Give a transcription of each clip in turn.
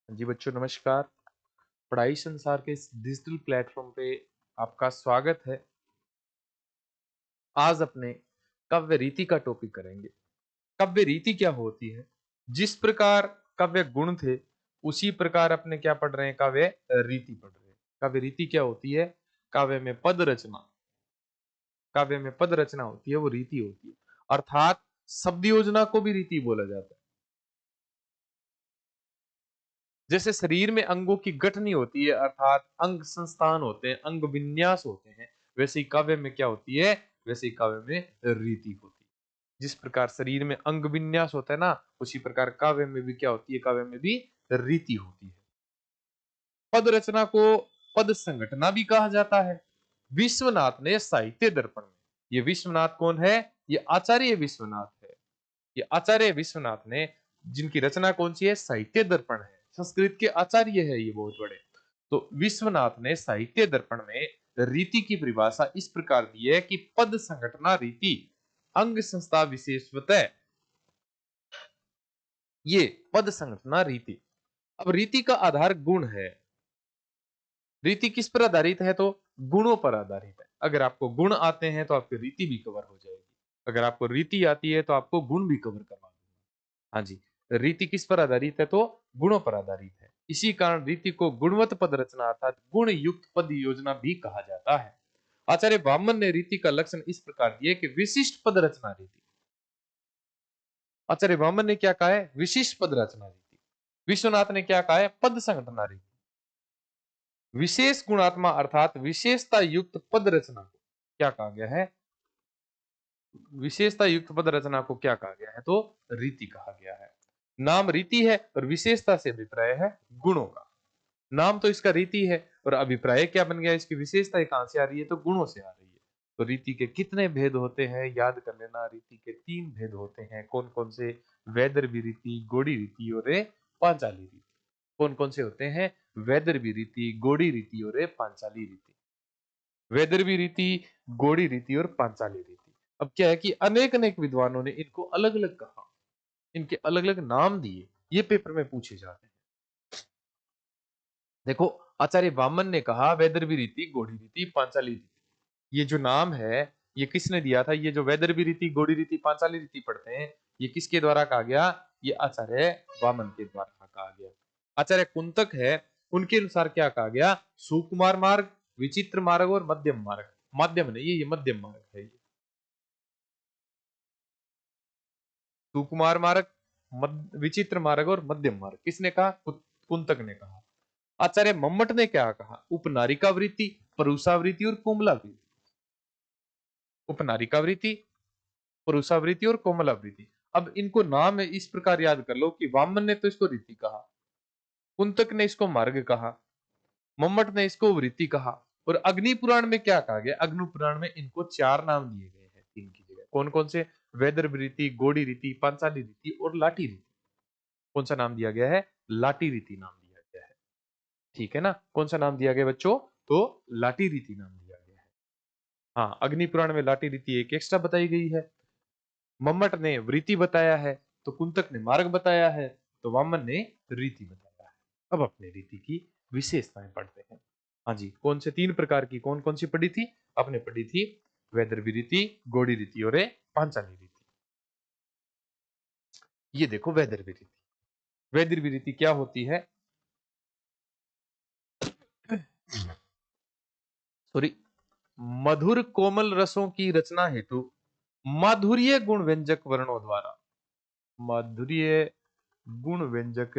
जी बच्चों नमस्कार। पढ़ाई संसार के इस डिजिटल प्लेटफॉर्म पे आपका स्वागत है। आज अपने काव्य रीति का टॉपिक करेंगे। काव्य रीति क्या होती है? जिस प्रकार काव्य गुण थे उसी प्रकार अपने क्या पढ़ रहे हैं, काव्य रीति पढ़ रहे हैं। काव्य रीति क्या होती है? काव्य में पद रचना, काव्य में पद रचना होती है, वो रीति होती है। अर्थात शब्द योजना को भी रीति बोला जाता है। जैसे शरीर में अंगों की गठनी होती है अर्थात अंग संस्थान होते हैं, अंग विन्यास होते हैं, वैसे ही काव्य में क्या होती है? वैसे ही काव्य में रीति होती है। जिस प्रकार शरीर में अंग विन्यास होता है ना, उसी प्रकार काव्य में भी क्या होती है? काव्य में भी रीति होती है। पद रचना को पद संघटना भी कहा जाता है। विश्वनाथ ने साहित्य दर्पण में, ये विश्वनाथ कौन है? ये आचार्य विश्वनाथ है। ये आचार्य विश्वनाथ ने, जिनकी रचना कौन सी है? साहित्य दर्पण है। संस्कृत के आचार्य है ये बहुत बड़े। तो विश्वनाथ ने साहित्य दर्पण में रीति की परिभाषा इस प्रकार दी है कि पद संघटना रीति अंग संस्था विशेषवतः, ये पद संघटना रीति। अब रीति का आधार गुण है। रीति किस पर आधारित है? तो गुणों पर आधारित है। अगर आपको गुण आते हैं तो आपकी रीति भी कवर हो जाएगी, अगर आपको रीति आती है तो आपको गुण भी कवर करवा दूंगा। हाँ जी, रीति किस पर आधारित है? तो गुणों पर आधारित है। इसी कारण रीति को गुणवत पद रचना अर्थात गुण युक्त पद योजना भी कहा जाता है। आचार्य वामन ने रीति का लक्षण इस प्रकार दिए कि विशिष्ट पद रचना रीति। आचार्य वामन ने क्या कहा है? विशिष्ट पद रचना रीति। विश्वनाथ ने क्या कहा है? पद संघटना रीति। विशेष गुणात्मा अर्थात विशेषता युक्त पद रचना को क्या कहा गया है? विशेषता युक्त पद रचना को क्या कहा गया है? तो रीति कहा गया है। नाम रीति है और विशेषता से अभिप्राय है गुणों का। नाम तो इसका रीति है और अभिप्राय क्या बन गया? इसकी विशेषता कहां से आ रही है? तो गुणों से आ रही है। तो रीति के कितने भेद होते हैं? याद कर लेना। रीति के 3 भेद होते हैं। कौन कौन से? वैदर्भी रीति, गौड़ी रीति और पांचाली रीति। कौन कौन से होते हैं? वैदर्भी रीति, गौड़ी रीति और पांचाली रीति। वैदर्भी रीति, गौड़ी रीति और पांचाली रीति। अब क्या है कि अनेक अनेक विद्वानों ने इनको अलग अलग कहा, इनके अलग अलग नाम दिए, ये पेपर में पूछे जाते हैं। देखो, आचार्य वामन ने कहा वैदर्भी रीति, गौड़ी रीति, पांचाली रीति। ये जो नाम है ये किसने दिया था? ये जो वैदर्भी रीति, गौड़ी रीति, पांचाली रीति पढ़ते हैं, ये किसके द्वारा कहा गया? ये आचार्य वामन के द्वारा कहा गया। आचार्य कुंतक है, उनके अनुसार क्या कहा गया? सुकुमार मार्ग, विचित्र मार्ग और मध्यम मार्ग। माध्यम नहीं, ये मध्यम मार्ग है। ये सुकुमार मार्ग, विचित्र मार्ग और मध्यम मार्ग किसने कहा? कुंतक ने कहा। आचार्य मम्मट ने क्या कहा? उपनारिकावृत्ति, परुषावृत्ति और कोमलावृत्ति। उपनारिकावृत्ति, परुषावृत्ति और कोमलावृत्ति। अब इनको नाम इस प्रकार याद कर लो कि वामन ने तो इसको रीति कहा, कुंतक ने इसको मार्ग कहा, मम्मट ने इसको वृत्ति कहा। और अग्नि पुराण में क्या कहा गया? अग्नि पुराण में इनको 4 नाम दिए गए हैं, 3 की जगह। कौन कौन से? वैदर्भ रीति, गौड़ी रीति, पांचाली रीति और लाटी रीति। कौन सा नाम दिया गया है? लाटी रीति नाम दिया गया है। ठीक है ना? कौन सा नाम दिया गया बच्चों? तो लाटी रीति नाम दिया गया है। हाँ, अग्नि पुराण में लाटी रीति एक एक्स्ट्रा बताई गई है। मम्मट ने वृत्ति बताया है, तो कुंतक ने मार्ग बताया है, तो वामन ने रीति बताया है। अब अपने रीति की विशेषताएं पढ़ते हैं। हाँ जी, कौन से 3 प्रकार की, कौन कौन सी पढ़ी थी? आपने पढ़ी थी वैदर्भी रीति, गौड़ी रीति और पांचाली रीति। ये देखो वैदर्भी रीति। वैदर्भी रीति क्या होती है? सॉरी, मधुर कोमल रसों की रचना हेतु माधुर्य गुण व्यंजक वर्णों द्वारा, माधुर्य गुण व्यंजक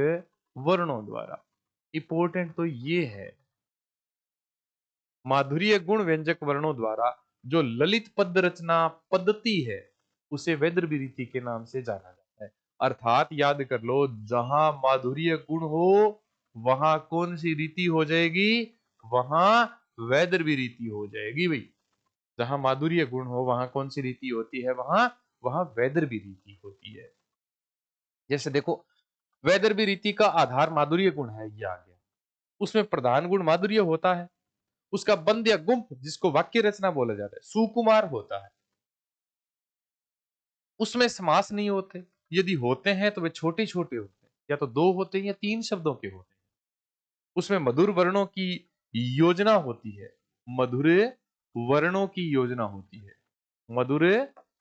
वर्णों द्वारा। इंपॉर्टेंट तो ये है, माधुर्य गुण व्यंजक वर्णों द्वारा जो ललित पद रचना पद्धति है उसे वैदर्भी रीति के नाम से जाना जाता है। अर्थात याद कर लो, जहां माधुर्य गुण हो वहां कौन सी रीति हो जाएगी? वहां वैदर्भी रीति हो जाएगी भाई। जहां माधुर्य गुण हो वहां कौन सी रीति होती है? वहां वहां वैदर्भी रीति होती है। जैसे देखो, वैदर्भी रीति का आधार माधुर्य गुण है, ये आ गया। उसमें प्रधान गुण माधुर्य होता है। उसका बंद या गुंफ, जिसको वाक्य रचना बोला जाता है, सुकुमार होता है। उसमें समास नहीं होते, यदि होते हैं तो वे छोटे छोटे होते हैं, या तो 2 होते हैं या 3 शब्दों के होते हैं। उसमें मधुर वर्णों की योजना होती है। मधुर वर्णों की योजना होती है। मधुर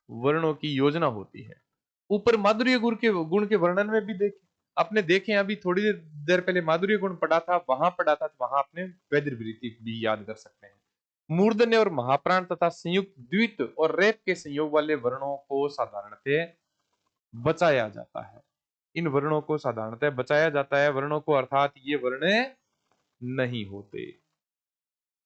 वर्णों की योजना होती है। ऊपर माधुर्य गुण के वर्णन में भी देखें, आपने देखे अभी थोड़ी देर पहले माधुर्य गुण पढ़ा था, तो वहां आपने वैदिक वृत्ति भी याद कर सकते हैं। मूर्धन्य और महाप्राण तथा संयुक्त द्वित और रेप के संयोग वाले वर्णों को साधारणतः बचाया जाता है। इन वर्णों को साधारणतः बचाया जाता है वर्णों को, अर्थात ये वर्ण नहीं होते।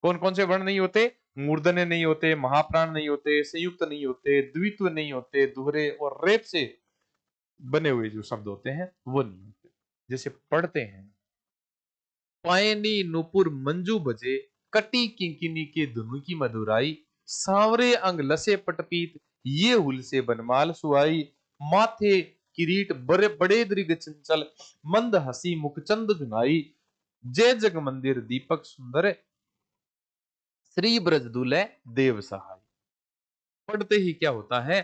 कौन कौन से वर्ण नहीं होते? मूर्धन्य नहीं होते, महाप्राण नहीं होते, संयुक्त नहीं होते, द्वित्व नहीं होते, दोहरे और रेप से बने हुए जो शब्द होते हैं वो नहीं होते। जैसे पढ़ते हैं, पायनी नुपुर मंजू बजे, कटी किंकिनी के धुन की मधुराई, सांवरे अंग लसे पटपीत, ये हुल से बनमाल सुहाई, माथे किरीट बड़े बड़े दृग चंचल, मंद हसी मुख चंद जुनाई, जय जग मंदिर दीपक सुंदर, श्री ब्रज दुले देव सहाय। पढ़ते ही क्या होता है,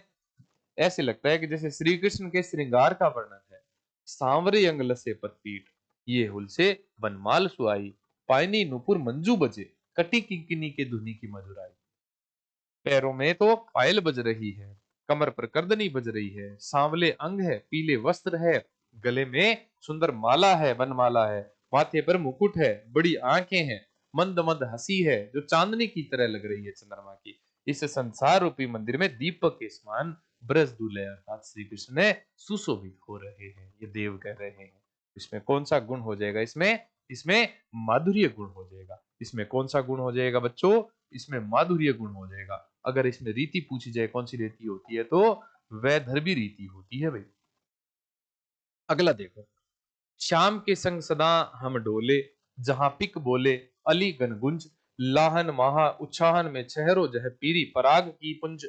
ऐसे लगता है कि जैसे श्री कृष्ण के श्रृंगार का वर्णन है। सांवरे अंग लसे पतपीठ, ये हुल से बनमाल सुहाई, पायनी नुपुर मंजू बजे, कटी किंकिनी के धुनी की मधुराई। पैरों में तो पायल बज रही है, कमर पर करदनी बज रही है, सांवले अंग है, पीले वस्त्र है, गले में सुंदर माला है, बनमाला है, माथे पर मुकुट है, बड़ी आंखें हैं, मंद मंद हंसी है जो चांदनी की तरह लग रही है चंद्रमा की। इस संसार रूपी मंदिर में दीपक के समान ब्रज दूल्हे अर्थात श्री कृष्ण ने सुशोभित हो रहे हैं, ये देव कह रहे हैं। इसमें कौन सा गुण हो जाएगा? इसमें इसमें माधुर्य गुण हो जाएगा। इसमें कौन सा गुण हो जाएगा बच्चों? इसमें माधुर्य गुण हो जाएगा। अगर इसमें रीति पूछी जाए कौन सी रीति होती है तो वैदर्भी रीति होती है भाई। अगला देखो, शाम के संग सदा हम डोले, जहां पिक बोले अली गनगुंज, लाहन माहा उच्छाहन में छहरो जह पीरी, पराग की पुंज,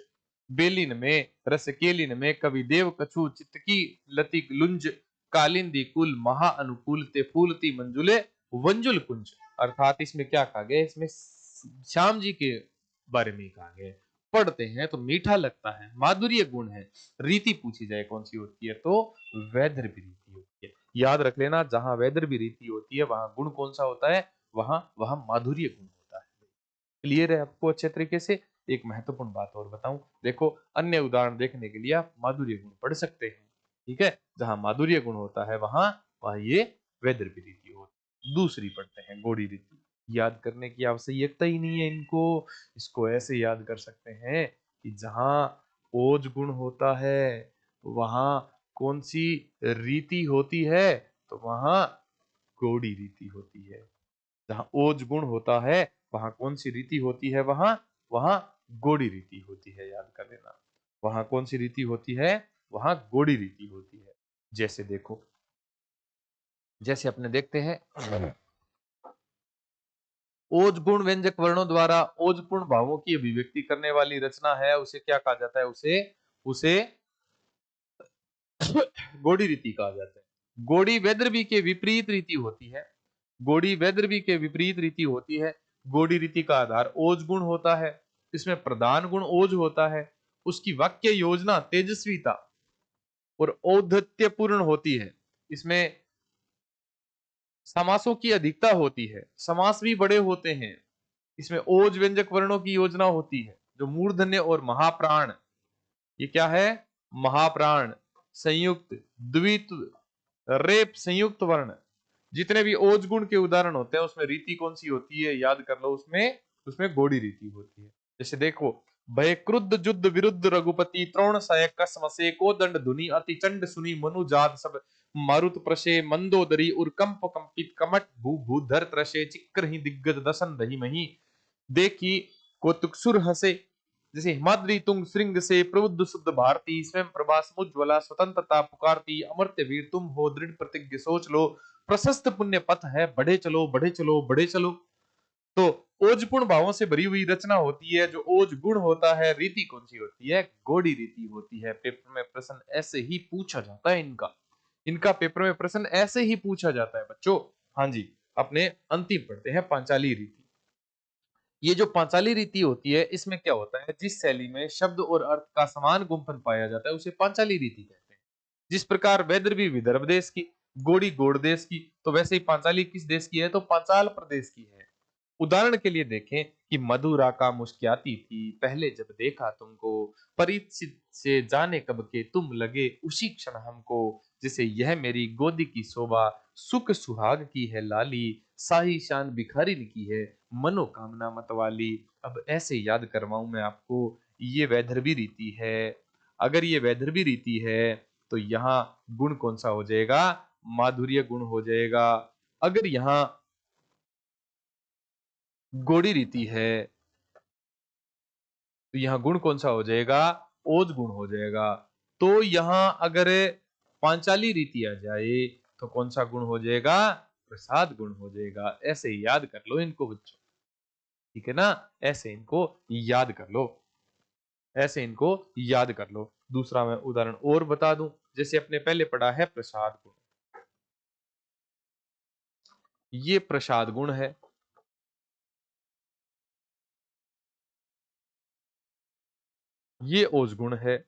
बेलिन में रस केलिन में कवि देव कछु, चित्त की लतिक लुंज, कालिंदी कुल महा अनुकूल ते फूलती मंजुले वंजुल कुंज। अर्थात इसमें क्या कहा गया? इसमें श्याम जी के बारे में कहा गया है। पढ़ते हैं तो मीठा लगता है, माधुर्य गुण है। रीति पूछी जाए कौन सी होती है तो वैदर्भी रीति होती है। याद रख लेना, जहां वैदर्भी रीति होती है वहां गुण कौन सा होता है? वहां वहां माधुर्य गुण होता है। क्लियर है आपको अच्छे तरीके से? एक महत्वपूर्ण बात और बताऊं, देखो अन्य उदाहरण देखने के लिए आप माधुर्य गुण पढ़ सकते हैं। ठीक है, जहां माधुर्य गुण होता है वहां वहां ये वैदर्भी रीति होती है। दूसरी पढ़ते हैं गौड़ी रीति। याद करने की आवश्यकता ही नहीं है इनको, इसको ऐसे याद कर सकते हैं कि जहां ओज गुण होता है वहां कौन सी रीति होती है? तो वहां गौड़ी रीति होती है। जहां ओज गुण होता है वहां कौन सी रीति होती है? वहां वहां गौड़ी रीति होती है, याद कर लेना। वहां कौन सी रीति होती है? वहां गौड़ी रीति होती है। जैसे देखो, जैसे अपने देखते हैं, ओज गुण व्यंजक वर्णों द्वारा ओजपूर्ण भावों की अभिव्यक्ति करने वाली रचना है, उसे क्या कहा जाता है? उसे उसे गौड़ी रीति कहा जाता है। गौड़ी वैदर्भी के विपरीत रीति होती है। गौड़ी वैदर्भी के विपरीत रीति होती है। गौड़ी रीति का आधार ओज गुण होता है। इसमें प्रधान गुण ओज होता है। उसकी वाक्य योजना तेजस्वीता और औद्धत्यपूर्ण होती है। इसमें समासों की अधिकता होती है, समास भी बड़े होते हैं। इसमें ओज व्यंजक वर्णों की योजना होती है, जो मूर्धन्य और महाप्राण, ये क्या है? महाप्राण, संयुक्त, द्वित्व, रेप संयुक्त वर्ण, जितने भी ओज गुण के उदाहरण होते हैं उसमें रीति कौन सी होती है? याद कर लो, उसमें उसमें गौड़ी रीति होती है। जैसे देखो, भय क्रुद्ध जुद्ध विरुद्ध रघुपति, त्रोण सहायक कसमसे को दंड धुनि, अति चंड सुनी मनु जात सब, मारुत प्रशे मंदोदरी उर्कंप कंपित, कमट भू भूधर त्रशे, चिक्र ही दिग्गज दसन दही मही, देखी कौतुकसुर हसे। जैसे हिमाद्री तुंग श्रृंग से प्रबुद्ध शुद्ध भारती, स्वयं प्रभा समुज्ज्वला स्वतंत्रता पुकारती, अमर्त्य वीर तुम हो दृढ़ प्रतिज्ञ सोच लो, प्रशस्त पुण्य पथ है बढ़े चलो बढ़े चलो बढ़े चलो। तो ओजपूर्ण भावों से भरी हुई रचना होती है। जो ओज गुण होता है, रीति कौन सी होती है? गौड़ी रीति होती है। पेपर में प्रश्न ऐसे ही पूछा जाता है इनका, इनका पेपर में प्रश्न ऐसे ही पूछा जाता है बच्चों। हाँ जी, अपने अंतिम पढ़ते हैं पांचाली रीति। ये जो पांचाली रीति होती है इसमें क्या होता है? जिस शैली में शब्द और अर्थ का समान गुंफन पाया जाता है उसे पांचाली रीति कहते हैं। जिस प्रकार वैदर्भी विदर्भ देश की, गोड़ी गोड़ देश की, तो वैसे ही पांचाली किस देश की है, तो पांचाल प्रदेश की है। उदाहरण के लिए देखें कि मधुरा का मुस्कुराती थी पहले जब देखा तुमको, परिचित से जाने कब के तुम लगे उसी क्षण हमको, जैसे यह मेरी गोदी की शोभा सुख सुहाग की है लाली, शाही शान भिखारिन की है मनोकामना मतवाली। अब ऐसे याद करवाऊं मैं आपको, ये वैदर्भी रीति है। अगर ये वैदर्भी रीति है तो यहाँ गुण कौन सा हो जाएगा, माधुर्य गुण हो जाएगा। अगर यहाँ गोड़ी रीति है तो यहाँ गुण कौन सा हो जाएगा, ओज गुण हो जाएगा। तो यहाँ अगर पांचाली रीति आ जाए तो कौन सा गुण हो जाएगा, प्रसाद गुण हो जाएगा। ऐसे ही याद कर लो इनको बच्चों, ठीक है ना, ऐसे इनको याद कर लो, ऐसे इनको याद कर लो। दूसरा मैं उदाहरण और बता दूं, जैसे अपने पहले पढ़ा है प्रसाद गुण, ये प्रसाद गुण है। ये ओज गुण है।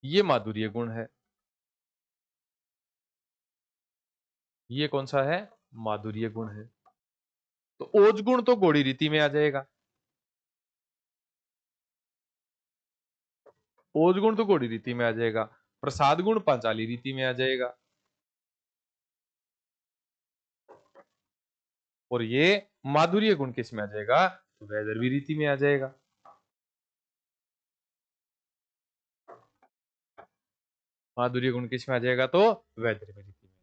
ये माधुर्य गुण है। ये कौन सा है, माधुर्य गुण है। तो ओज गुण तो गोड़ी रीति में आ जाएगा, ओज गुण तो गोड़ी रीति में आ जाएगा, प्रसाद गुण पांचाली रीति में आ जाएगा, और ये माधुर्य गुण किस में आ जाएगा, तो वैदर्भी रीति में आ जाएगा। माधुर्य गुण किस में आ जाएगा, तो वैदर्भी रीति में।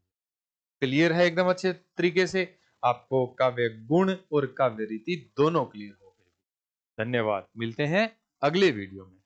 क्लियर है एकदम अच्छे तरीके से, आपको काव्य गुण और काव्य रीति दोनों क्लियर हो गए। धन्यवाद, मिलते हैं अगले वीडियो में।